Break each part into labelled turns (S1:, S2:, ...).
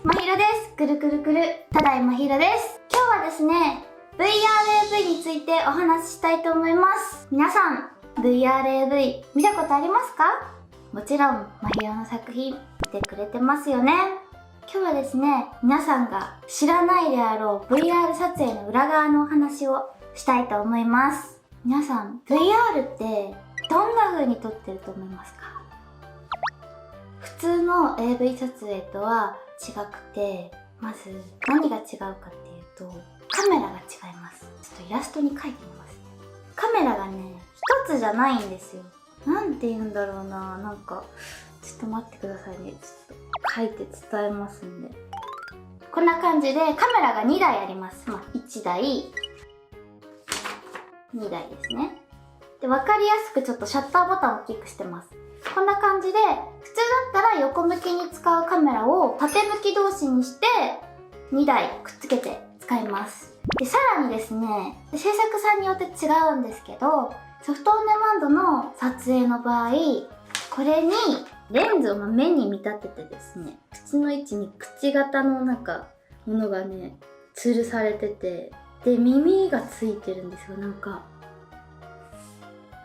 S1: まひろです。くるくるくる、ただいまひろです。今日はですね、VRAV についてお話ししたいと思います。皆さん、VRAV 見たことありますか？もちろん、まひろの作品見てくれてますよね。今日はですね、皆さんが知らないであろう VR 撮影の裏側のお話をしたいと思います。皆さん、VR ってどんな風に撮ってると思いますか？普通の AV 撮影とは違くて、まず何が違うかっていうと、カメラが違います。ちょっとイラストに描いてみますね。カメラがね、一つじゃないんですよ。なんて言うんだろうな、なんか、ちょっと待ってくださいね。ちょっと描いて伝えますんで。こんな感じでカメラが2台あります。1台、2台ですね。で、わかりやすくちょっとシャッターボタンを大きくしてます。こんな感じで、普通だったら横向きに使うカメラを縦向き同士にして2台くっつけて使います。で、さらにですね、制作さんによって違うんですけど、ソフトオンデマンドの撮影の場合、これにレンズを目に見立ててですね、口の位置に口型のものがね、吊るされてて、で、耳がついてるんですよ。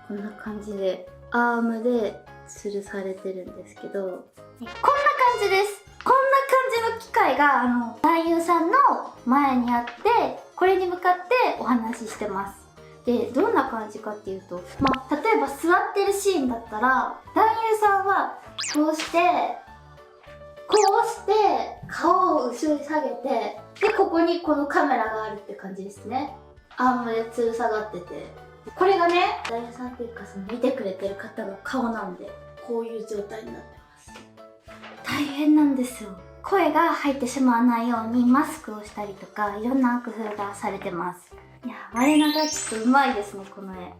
S1: こんな感じで、アームで吊るされてるんですけど、こんな感じです。こんな感じの機械が、男優さんの前にあって、これに向かってお話ししてます。で、どんな感じかっていうと、例えば座ってるシーンだったら、男優さんは、こうして、顔を後ろに下げて、で、ここにこのカメラがあるって感じですね。アームで吊る下がってて。これがね、男優さんっていうか、見てくれてる方の顔なんで、こういう状態になってます。大変なんですよ。声が入ってしまわないようにマスクをしたりとか、いろんな工夫がされてます。いや、我ながらちょっとうまいですね、この絵。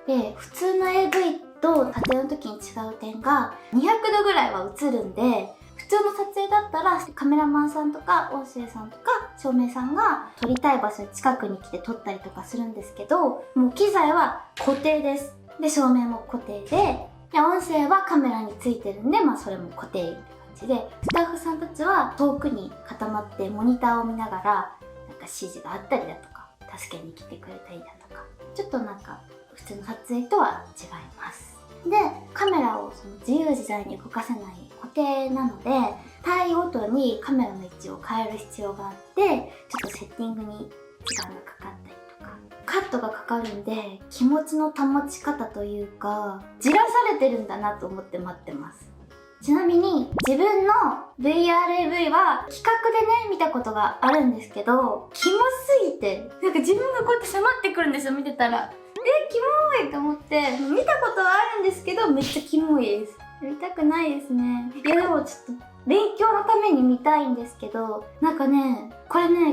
S1: で、普通の AV と撮影の時に違う点が、200度ぐらいは映るんで、普通の撮影だったらカメラマンさんとか音声さんとか照明さんが撮りたい場所に近くに来て撮ったりとかするんですけど、もう機材は固定です。で、照明も固定で、音声はカメラについてるんで、それも固定って感じで、スタッフさんたちは遠くに固まってモニターを見ながら、指示があったりだとか、助けに来てくれたりだとか、ちょっと普通の撮影とは違います。で、カメラを自由自在に動かせない固定なので、体ごとにカメラの位置を変える必要があって、ちょっとセッティングに時間がかかったりとか、カットがかかるんで、気持ちの保ち方というか、じらされてるんだなと思って待ってます。ちなみに、自分の VRAV は企画でね、見たことがあるんですけど、キモすぎて、自分がこうやって迫ってくるんですよ、見てたら。キモいと思って、見たことはあるんですけど、めっちゃキモいです。やりたくないですね。いやでもちょっと、勉強のために見たいんですけど、これね、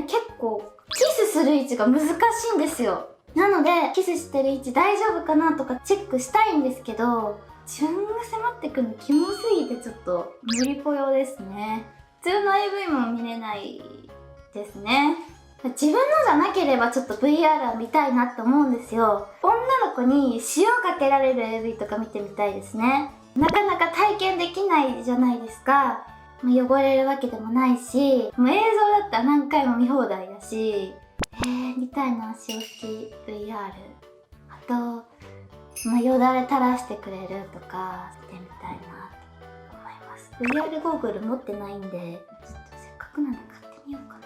S1: 結構、キスする位置が難しいんですよ。なので、キスしてる位置大丈夫かなとかチェックしたいんですけど、自分が迫ってくるのキモすぎてちょっと無理ぽよですね。普通の AV も見れないですね。自分のじゃなければちょっと VR は見たいなって思うんですよ。女の子に塩かけられる AV とか見てみたいですね。なかなか体験できないじゃないですか。汚れるわけでもないし、映像だったら何回も見放題だし、見たいな、塩吹き VR。あと、よだれ垂らしてくれるとかしてみたいなと思います。VR ゴーグル持ってないんで、ちょっとせっかくなら買ってみようかな。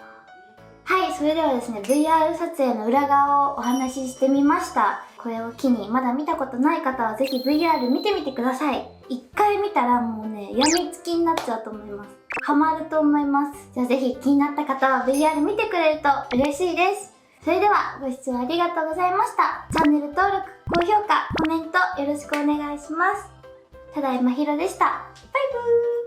S1: はい、それではですね、VR 撮影の裏側をお話ししてみました。これを機に、まだ見たことない方はぜひ VR 見てみてください。一回見たらもうね、やみつきになっちゃうと思います。ハマると思います。じゃあぜひ気になった方は VR 見てくれると嬉しいです。それではご視聴ありがとうございました。チャンネル登録、高評価、コメントよろしくお願いします。ただいまひろでした。バイブー。